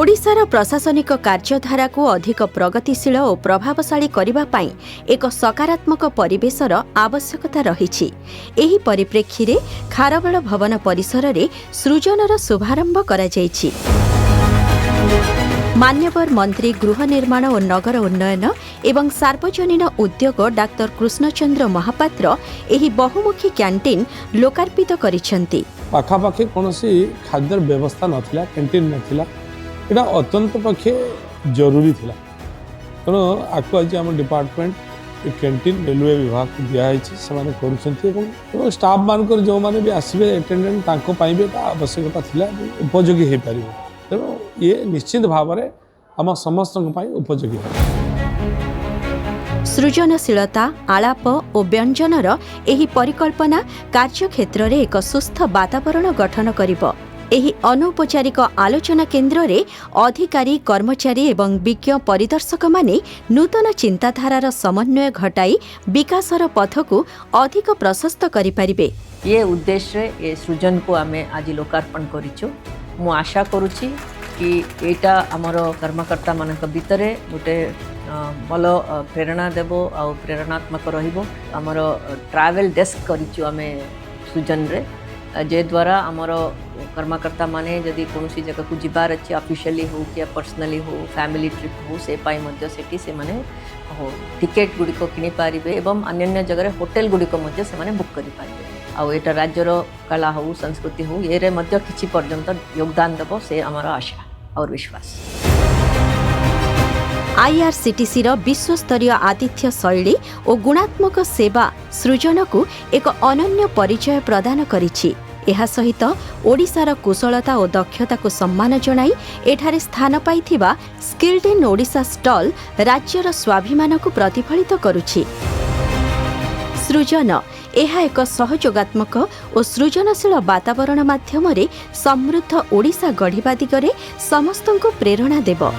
ओडिशार प्रशासनिक कार्यधारा को अधिक प्रगतिशील और प्रभावशाली करने पाई एक सकारात्मक परिवेशर आवश्यकता रही। एही परिप्रेक्षी रे खारबेल भवन परिसर रे सृजनर शुभारंभ करा जायछि। मान्यवर मंत्री गृह निर्माण और नगर उन्नयन एवं सार्वजनिक उद्योग डाक्टर कृष्णचंद्र महापात्र एही बहुमुखी कैंटीन लोकार्पित करिसेंती। पाखापाखि कौन खाद्य व्यवस्था नथिला, कैंटीन नथिला, एटा अत्यंत पक्षे जरूरी थिला। तेणु आपको आज आम डिपार्टमेंट कैंटीन रेलवे विभाग को दिखाई स्टाफ मान जो मैंने भी आसवे एटेंडेंट भी आवश्यकता थिला, उपयोगी हो पार। तेणु ये निश्चित भाव में आम समस्त उपयोगी है। सृजनशीलता, आलाप और व्यंजनर एही परिकल्पना कार्यक्षेत्र में एक सुस्थ वातावरण गठन करिबो। एही अनौपचारिक आलोचना केन्द्र रे अधिकारी, कर्मचारी एवं विज्ञ परिदर्शक माने नूतन चिंताधारार समन्वय घटाई विकासर पथ को अधिक प्रशस्त करि परिबे। ये उद्देश्य ये सृजन को आमे आज लोकार्पण करिछु। मु आशा करूछि कि एटा हमर कर्मकर्ता मानक भितरे गोटे भल प्रेरणा देबो आ प्रेरणात्मक रहिबो। हमर ट्रैवल डेस्क करिछु आमे सृजन रे, जे द्वारा आमर कर्मकर्ता माने जदि कौन जगह को जीवार अच्छे ऑफिशियली हो कि पर्सनली हो, फैमिली ट्रिप हो, से पाई मध्य सेठी से माने हो टिकेट गुडी को किनि पारिबे एवं अन्य जगह होटल गुडी को मध्य से माने बुक करि पारिबे। आ एटा राज्यर कला हो, संस्कृति हो, ये रे मध्य किछि पर्यंत योगदान देबो से आमर आशा और विश्वास। आईआरसीटीसी विश्वस्तरीय आतिथ्य शैली और गुणात्मक सेवा सृजन को एक अनन्य परिचय प्रदान करिछि। एहा सहित ओडिशार कुशलता और दक्षता को सम्मान जणाई एठारे स्थान पाइथिबा स्किल्ड इन ओडिशा स्टॉल राज्यर स्वाभिमान को प्रतिफलित करुछि। सृजन एहा एक सहयोगात्मक और सृजनशील वातावरण माध्यम समृद्ध ओडिशा गढ़िबा दिगरे समस्तंको प्रेरणा देव।